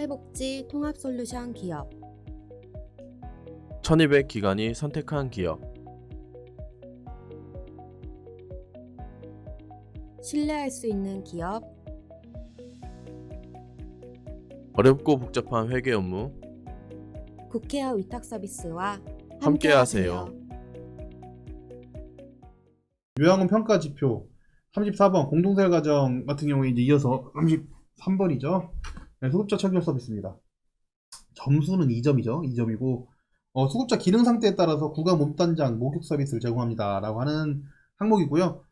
사회복지 통합솔루션 기업 1200 기관이 선택한 기업. 신뢰할 수 있는 기업 어렵고 복잡한 회계 업무 국회와 위탁 서비스와 함께하세요. 요양원 평가 지표 34번 공동생활과정 같은 경우에 이제 이어서 33번이죠. 수급자 청결 서비스입니다. 점수는 2점이죠. 2점이고 수급자 기능 상태에 따라서 구강 몸단장 목욕 서비스를 제공합니다 라고 하는 항목이고요.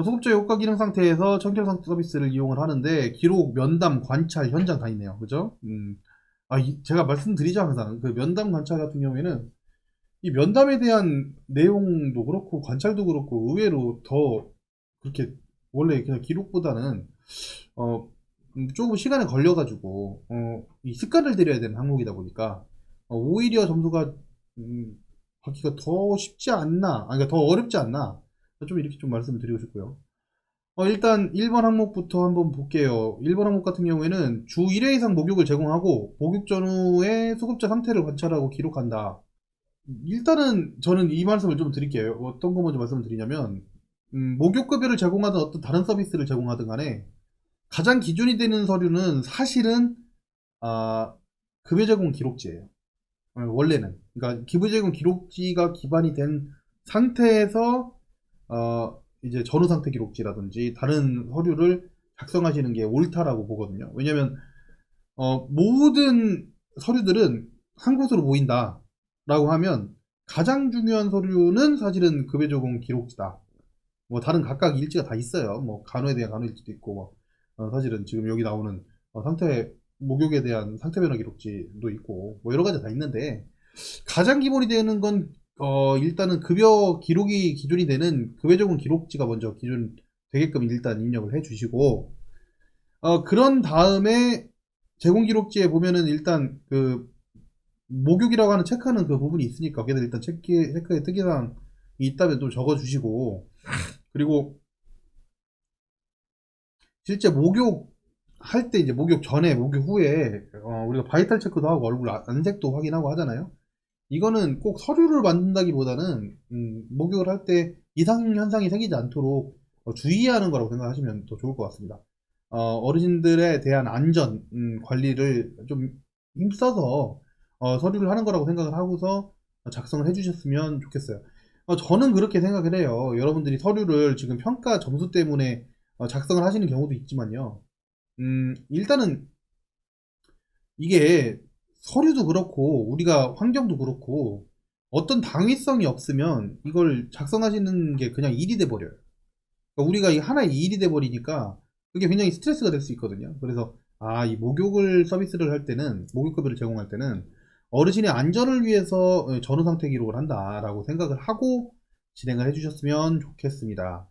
수급자 효과 기능 상태에서 청결 서비스를 이용을 하는데 기록, 면담, 관찰, 현장 다 있네요. 그죠? 제가 말씀드리죠. 항상 그 면담, 관찰 같은 경우에는 이 면담에 대한 내용도 그렇고 관찰도 그렇고 의외로 더 그렇게 원래 그냥 기록보다는 조금 시간이 걸려가지고 이 습관을 들여야 되는 항목이다 보니까 오히려 점수가 받기가 더 쉽지 않나, 그러니까 더 어렵지 않나, 좀 이렇게 좀 말씀을 드리고 싶고요. 일단 1번 항목부터 한번 볼게요. 1번 항목 같은 경우에는 주 1회 이상 목욕을 제공하고 목욕 전후에 수급자 상태를 관찰하고 기록한다. 일단은 저는 이 말씀을 좀 드릴게요. 어떤 거 먼저 말씀을 드리냐면 목욕급여를 제공하든 어떤 다른 서비스를 제공하든 간에 가장 기준이 되는 서류는 사실은 급여 제공 기록지예요. 원래는 그러니까 급여 제공 기록지가 기반이 된 상태에서 이제 전후 상태 기록지라든지 다른 서류를 작성하시는 게 옳다라고 보거든요. 왜냐면 모든 서류들은 한 곳으로 모인다 라고 하면 가장 중요한 서류는 사실은 급여 제공 기록지다. 뭐 다른 각각 일지가 다 있어요. 뭐 간호에 대한 간호 일지도 있고 사실은 지금 여기 나오는 상태 목욕에 대한 상태 변화 기록지도 있고 뭐 여러 가지 다 있는데 가장 기본이 되는 건 일단은 급여 기록이 기준이 되는 급여 제공 기록지가 먼저 기준 되게끔 일단 입력을 해 주시고 그런 다음에 제공 기록지에 보면은 일단 그 목욕이라고 하는 체크하는 그 부분이 있으니까 거기다 일단 체크의 특이사항이 있다면 또 적어주시고, 그리고 실제 목욕 할 때 이제 목욕 전에 목욕 후에 우리가 바이탈 체크도 하고 얼굴 안색도 확인하고 하잖아요. 이거는 꼭 서류를 만든다기보다는 목욕을 할 때 이상 현상이 생기지 않도록 주의하는 거라고 생각하시면 더 좋을 것 같습니다. 어르신들에 대한 안전 관리를 좀 힘써서 서류를 하는 거라고 생각을 하고서 작성을 해주셨으면 좋겠어요. 저는 그렇게 생각을 해요. 여러분들이 서류를 지금 평가 점수 때문에 작성을 하시는 경우도 있지만요. 일단은 이게 서류도 그렇고 우리가 환경도 그렇고 어떤 당위성이 없으면 이걸 작성하시는 게 그냥 일이 돼버려요. 그러니까 우리가 이 하나의 일이 돼버리니까 그게 굉장히 스트레스가 될 수 있거든요. 그래서 이 목욕을 서비스를 할 때는 목욕급여를 제공할 때는 어르신의 안전을 위해서 전후 상태 기록을 한다라고 생각을 하고 진행을 해주셨으면 좋겠습니다.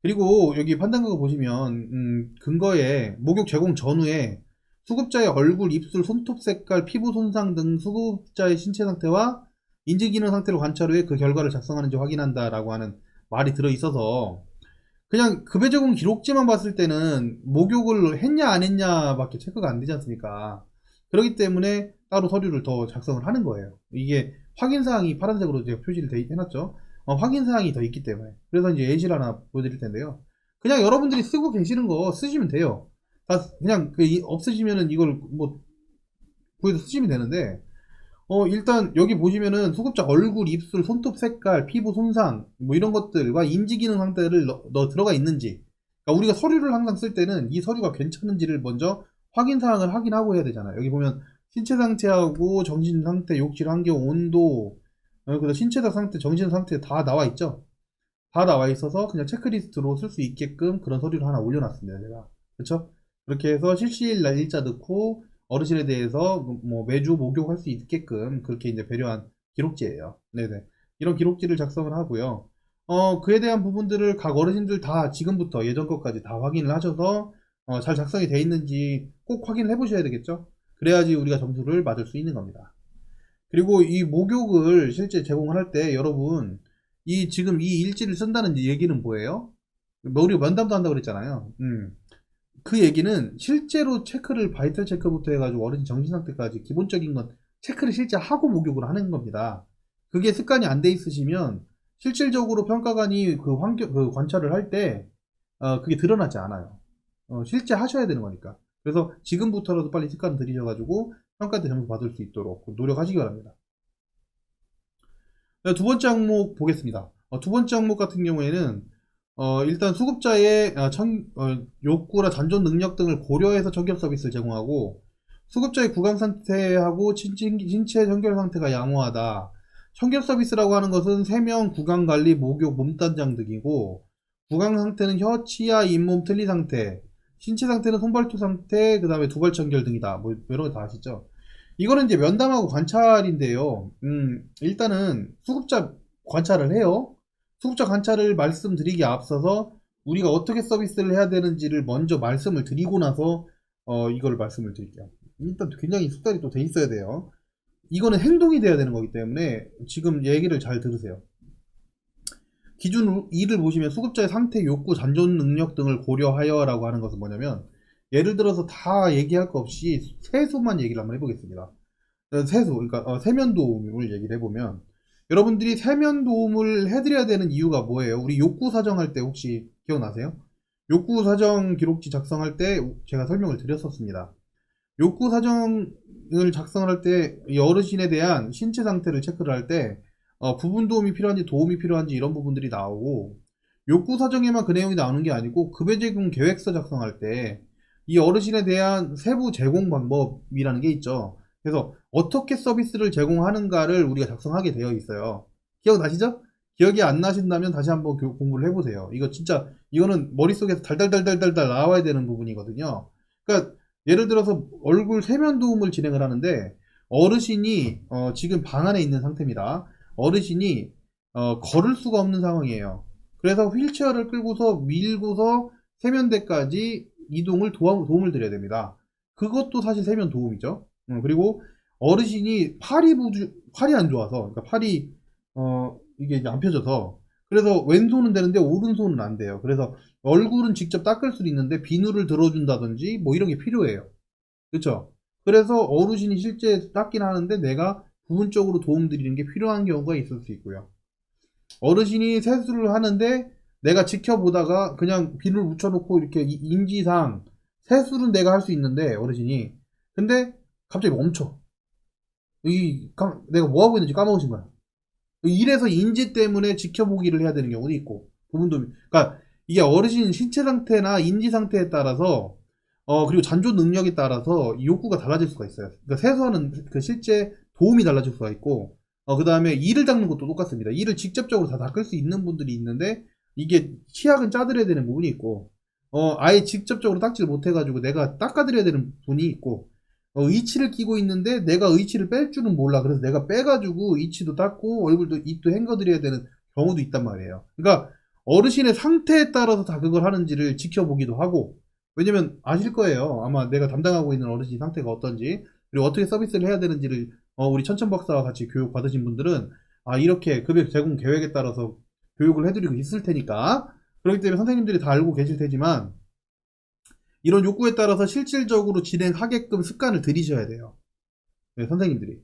그리고 여기 판단각을 보시면 근거에 목욕 제공 전후에 수급자의 얼굴, 입술, 손톱 색깔, 피부 손상 등 수급자의 신체 상태와 인지기능 상태를 관찰 후에 그 결과를 작성하는지 확인한다라고 하는 말이 들어있어서 그냥 급여 제공 기록지만 봤을 때는 목욕을 했냐 안 했냐 밖에 체크가 안 되지 않습니까? 그렇기 때문에 따로 서류를 더 작성을 하는 거예요. 이게 확인사항이 파란색으로 제가 표시를 해놨죠. 확인사항이 더 있기 때문에. 그래서 이제 예시를 하나 보여드릴 텐데요. 그냥 여러분들이 쓰고 계시는 거 쓰시면 돼요. 다 그냥 없으시면은 이걸 뭐 구해서 쓰시면 되는데 일단 여기 보시면은 수급자 얼굴, 입술, 손톱 색깔, 피부 손상 뭐 이런 것들과 인지기능 상태를 넣어 들어가 있는지, 그러니까 우리가 서류를 항상 쓸 때는 이 서류가 괜찮은지를 먼저 확인사항을 확인하고 해야 되잖아요. 여기 보면 신체 상태하고 정신 상태, 욕실 환경, 온도, 그다음 신체 상태, 정신 상태 다 나와 있죠. 다 나와 있어서 그냥 체크리스트로 쓸 수 있게끔 그런 서류를 하나 올려놨습니다. 제가 그렇죠? 그렇게 해서 실시일 날 일자 넣고 어르신에 대해서 뭐 매주 목욕할 수 있게끔 그렇게 이제 배려한 기록지예요. 네네. 이런 기록지를 작성을 하고요. 그에 대한 부분들을 각 어르신들 다 지금부터 예전 것까지 다 확인을 하셔서 잘 작성이 돼 있는지 꼭 확인을 해 보셔야 되겠죠. 그래야지 우리가 점수를 받을 수 있는 겁니다. 그리고 이 목욕을 실제 제공을 할 때 여러분 지금 이 일지를 쓴다는 얘기는 뭐예요? 우리가 면담도 한다고 그랬잖아요. 그 얘기는 실제로 체크를 바이탈 체크부터 해가지고 어르신 정신 상태까지 기본적인 건 체크를 실제 하고 목욕을 하는 겁니다. 그게 습관이 안 돼 있으시면 실질적으로 평가관이 그 관찰을 할 때 그게 드러나지 않아요. 실제 하셔야 되는 거니까. 그래서 지금부터라도 빨리 습관 들이셔가지고 평가 때 점수 받을 수 있도록 노력하시기 바랍니다. 두 번째 항목 보겠습니다. 두 번째 항목 같은 경우에는 일단 수급자의 욕구나 잔존 능력 등을 고려해서 청결 서비스를 제공하고, 수급자의 구강 상태하고 신체 청결 상태가 양호하다. 청결 서비스라고 하는 것은 세면, 구강 관리, 목욕, 몸단장 등이고, 구강 상태는 혀, 치아, 잇몸, 틀니 상태, 신체 상태는 손발톱 상태, 그 다음에 두발 청결 등이다. 뭐 이런 거 다 아시죠? 이거는 이제 면담하고 관찰인데요. 일단은 수급자 관찰을 해요. 수급자 관찰을 말씀드리기에 앞서서 우리가 어떻게 서비스를 해야 되는지를 먼저 말씀을 드리고 나서 이걸 말씀을 드릴게요. 일단 굉장히 숙달이 또 돼 있어야 돼요. 이거는 행동이 돼야 되는 거기 때문에 지금 얘기를 잘 들으세요. 기준 2를 보시면 수급자의 상태, 욕구, 잔존 능력 등을 고려하여 라고 하는 것은 뭐냐면, 예를 들어서 다 얘기할 거 없이 세수만 얘기를 한번 해보겠습니다. 세수, 그러니까 세면 도움을 얘기를 해보면, 여러분들이 세면 도움을 해드려야 되는 이유가 뭐예요? 우리 욕구 사정할 때 혹시 기억나세요? 욕구 사정 기록지 작성할 때 제가 설명을 드렸었습니다. 욕구 사정을 작성할 때 이 어르신에 대한 신체 상태를 체크를 할 때 부분 도움이 필요한지 도움이 필요한지 이런 부분들이 나오고, 욕구 사정에만 그 내용이 나오는 게 아니고 급여 제공 계획서 작성할 때 이 어르신에 대한 세부 제공 방법이라는 게 있죠. 그래서 어떻게 서비스를 제공하는가를 우리가 작성하게 되어 있어요. 기억나시죠? 기억이 안 나신다면 다시 한번 공부를 해보세요. 이거 진짜 이거는 머릿속에서 달달달달달달 나와야 되는 부분이거든요. 그러니까 예를 들어서 얼굴 세면 도움을 진행을 하는데 어르신이 지금 방 안에 있는 상태입니다. 어르신이 걸을 수가 없는 상황이에요. 그래서 휠체어를 끌고서 밀고서 세면대까지 이동을 도움을 드려야 됩니다. 그것도 사실 세면 도움이죠. 그리고 어르신이 팔이 안 좋아서, 그러니까 팔이 이게 이제 안 펴져서, 그래서 왼손은 되는데 오른손은 안 돼요. 그래서 얼굴은 직접 닦을 수도 있는데 비누를 들어준다든지 뭐 이런 게 필요해요. 그렇죠? 그래서 어르신이 실제 닦긴 하는데 내가 부분적으로 도움 드리는 게 필요한 경우가 있을 수 있고요. 어르신이 세수를 하는데 내가 지켜보다가 그냥 비누를 묻혀놓고 이렇게 인지상 세수는 내가 할 수 있는데 어르신이, 근데 갑자기 멈춰. 내가 뭐 하고 있는지 까먹으신 거야. 이래서 인지 때문에 지켜보기를 해야 되는 경우도 있고, 부분도, 그러니까 이게 어르신 신체 상태나 인지 상태에 따라서 그리고 잔존 능력에 따라서 이 욕구가 달라질 수가 있어요. 그러니까 세수하는 그 실제 도움이 달라질 수가 있고, 그 다음에 이를 닦는 것도 똑같습니다. 이를 직접적으로 다 닦을 수 있는 분들이 있는데 이게 치약은 짜드려야 되는 부분이 있고, 아예 직접적으로 닦지를 못해가지고 내가 닦아드려야 되는 분이 있고, 의치를 끼고 있는데 내가 의치를 뺄 줄은 몰라. 그래서 내가 빼가지고 의치도 닦고 얼굴도 입도 헹궈드려야 되는 경우도 있단 말이에요. 그러니까 어르신의 상태에 따라서 다 그걸 하는지를 지켜보기도 하고, 왜냐면 아실 거예요. 아마 내가 담당하고 있는 어르신 상태가 어떤지, 그리고 어떻게 서비스를 해야 되는지를 우리 천천 박사와 같이 교육 받으신 분들은 이렇게 급여 제공 계획에 따라서 교육을 해드리고 있을 테니까, 그렇기 때문에 선생님들이 다 알고 계실 테지만 이런 욕구에 따라서 실질적으로 진행하게끔 습관을 들이셔야 돼요. 네, 선생님들이.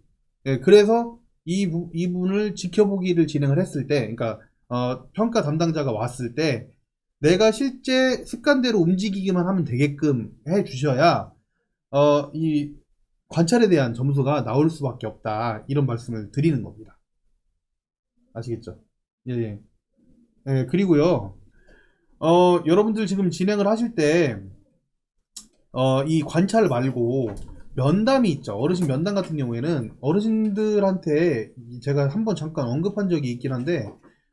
네, 그래서 이분을 지켜보기를 진행을 했을 때, 그러니까 평가 담당자가 왔을 때 내가 실제 습관대로 움직이기만 하면 되게끔 해 주셔야 이 관찰에 대한 점수가 나올 수밖에 없다, 이런 말씀을 드리는 겁니다. 아시겠죠? 예. 예, 그리고요, 여러분들 지금 진행을 하실 때 이 관찰 말고 면담이 있죠. 어르신 면담 같은 경우에는 어르신들한테 제가 한번 잠깐 언급한 적이 있긴 한데,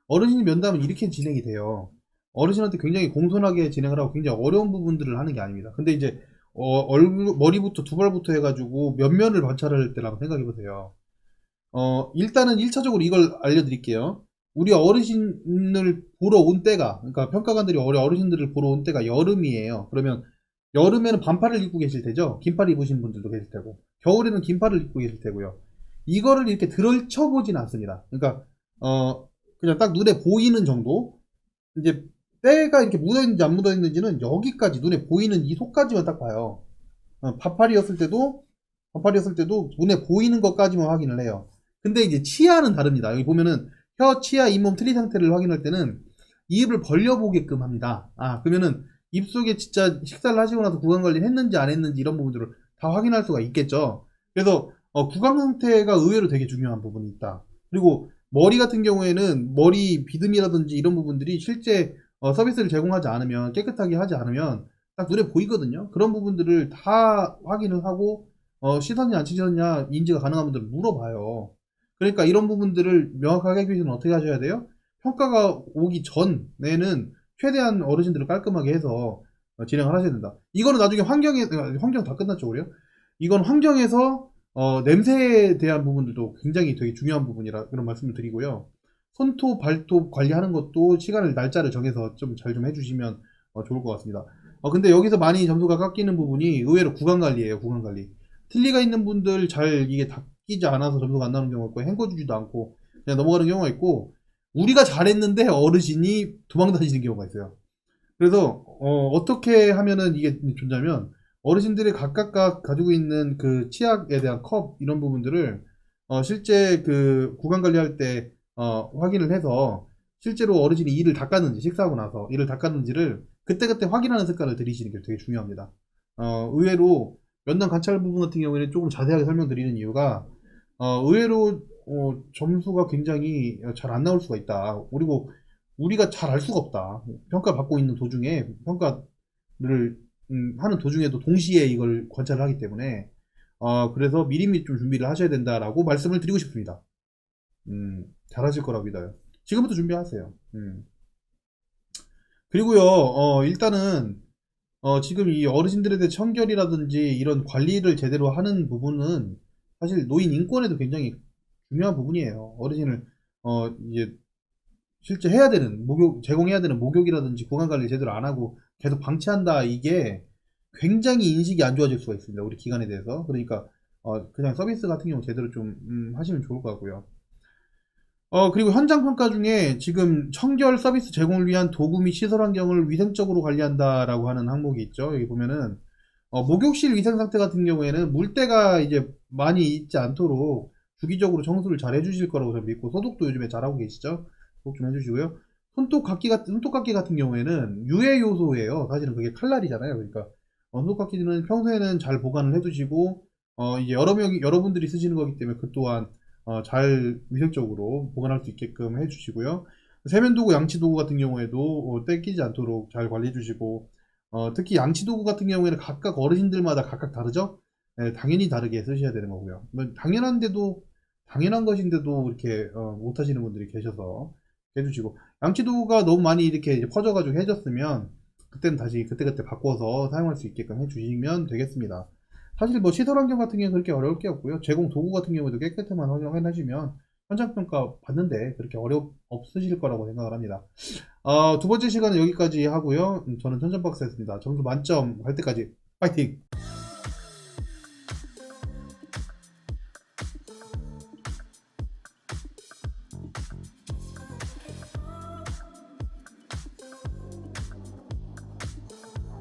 어르신 면담은 이렇게 진행이 돼요. 어르신한테 굉장히 공손하게 진행을 하고 굉장히 어려운 부분들을 하는 게 아닙니다. 근데 이제 얼굴, 머리부터 두 발부터 해가지고 몇 면을 관찰할 때라고 생각해보세요. 일단은 1차적으로 이걸 알려드릴게요. 우리 어르신을 보러 온 때가, 그러니까 평가관들이 어르신들을 보러 온 때가 여름이에요. 그러면 여름에는 반팔을 입고 계실 테죠. 긴팔 입으신 분들도 계실 테고, 겨울에는 긴팔을 입고 계실 테고요. 이거를 이렇게 들춰보진 않습니다. 그러니까 그냥 딱 눈에 보이는 정도, 이제 때가 이렇게 묻어있는지 안 묻어있는지는 여기까지 눈에 보이는 이 속까지만 딱 봐요. 파파리였을 때도 눈에 보이는 것까지만 확인을 해요. 근데 이제 치아는 다릅니다. 여기 보면은 혀, 치아, 잇몸, 트리 상태를 확인할 때는 입을 벌려보게끔 합니다. 그러면은 입속에 진짜 식사를 하시고 나서 구강 관리를 했는지 안 했는지 이런 부분들을 다 확인할 수가 있겠죠. 그래서 구강 상태가 의외로 되게 중요한 부분이 있다. 그리고 머리 같은 경우에는 머리 비듬이라든지 이런 부분들이 실제 서비스를 제공하지 않으면, 깨끗하게 하지 않으면 딱 눈에 보이거든요. 그런 부분들을 다 확인을 하고 씻었냐 안 씻었냐 인지가 가능한 분들은 물어봐요. 그러니까 이런 부분들을 명확하게 하기 위해서는 어떻게 하셔야 돼요? 평가가 오기 전에는 최대한 어르신들을 깔끔하게 해서 진행을 하셔야 된다. 이거는 나중에 환경 다 끝났죠, 우리요? 이건 환경에서 냄새에 대한 부분들도 굉장히 되게 중요한 부분이라 그런 말씀을 드리고요. 손톱, 발톱 관리하는 것도 날짜를 정해서 좀 잘 좀 해주시면 좋을 것 같습니다. 근데 여기서 많이 점수가 깎이는 부분이 의외로 구강 관리예요, 구강 관리. 틀니가 있는 분들 잘 이게 닦이지 않아서 점수가 안 나오는 경우가 있고, 헹궈주지도 않고 그냥 넘어가는 경우가 있고, 우리가 잘했는데 어르신이 도망다니시는 경우가 있어요. 그래서 어떻게 하면은 이게 존재하면, 어르신들이 각각 가지고 있는 그 치약에 대한 컵 이런 부분들을 실제 그 구강 관리할 때 확인을 해서 실제로 어르신이 이를 닦았는지, 식사하고 나서 이를 닦았는지를 그때그때 확인하는 습관을 들이시는 게 되게 중요합니다. 의외로 면담 관찰 부분 같은 경우에는 조금 자세하게 설명드리는 이유가 의외로 점수가 굉장히 잘 안 나올 수가 있다. 그리고 우리가 잘 알 수가 없다. 평가받고 있는 도중에, 평가를 하는 도중에도 동시에 이걸 관찰을 하기 때문에 그래서 미리미리 좀 준비를 하셔야 된다라고 말씀을 드리고 싶습니다. 잘하실 거라고 믿어요. 지금부터 준비하세요. 그리고요, 일단은 지금 이 어르신들에 대해 청결이라든지 이런 관리를 제대로 하는 부분은 사실 노인 인권에도 굉장히 중요한 부분이에요. 어르신을 이제 실제 해야 되는 제공해야 되는 목욕이라든지 구강 관리 제대로 안 하고 계속 방치한다, 이게 굉장히 인식이 안 좋아질 수가 있습니다, 우리 기관에 대해서. 그러니까 그냥 서비스 같은 경우 제대로 좀 하시면 좋을 것 같고요. 그리고 현장 평가 중에 지금 청결 서비스 제공을 위한 도구 및 시설 환경을 위생적으로 관리한다라고 하는 항목이 있죠. 여기 보면은 목욕실 위생 상태 같은 경우에는 물때가 이제 많이 있지 않도록 주기적으로 청소를 잘 해주실 거라고 저는 믿고, 소독도 요즘에 잘하고 계시죠. 소독 좀 해주시고요. 손톱깎이 같은 경우에는 유해 요소예요. 사실은 그게 칼날이잖아요. 그러니까 손톱깎이는 평소에는 잘 보관을 해두시고 이제 여러분들이 쓰시는 거기 때문에 그 또한 잘 위생적으로 보관할 수 있게끔 해주시고요. 세면도구, 양치도구 같은 경우에도 떼끼지 않도록 잘 관리해 주시고, 특히 양치도구 같은 경우에는 각각 어르신들마다 각각 다르죠? 네, 당연히 다르게 쓰셔야 되는 거고요. 당연한 것인데도 이렇게 못 하시는 분들이 계셔서 해주시고, 양치도구가 너무 많이 이렇게 퍼져가지고 해졌으면 그때는 다시 그때그때 바꿔서 사용할 수 있게끔 해주시면 되겠습니다. 사실 뭐 시설 환경 같은 경우는 그렇게 어려울 게 없고요. 제공 도구 같은 경우에도 깨끗해만 확인하시면 현장 평가 받는데 그렇게 없으실 거라고 생각을 합니다. 두 번째 시간은 여기까지 하고요. 저는 천천박사였습니다. 점수 만점 할 때까지 파이팅!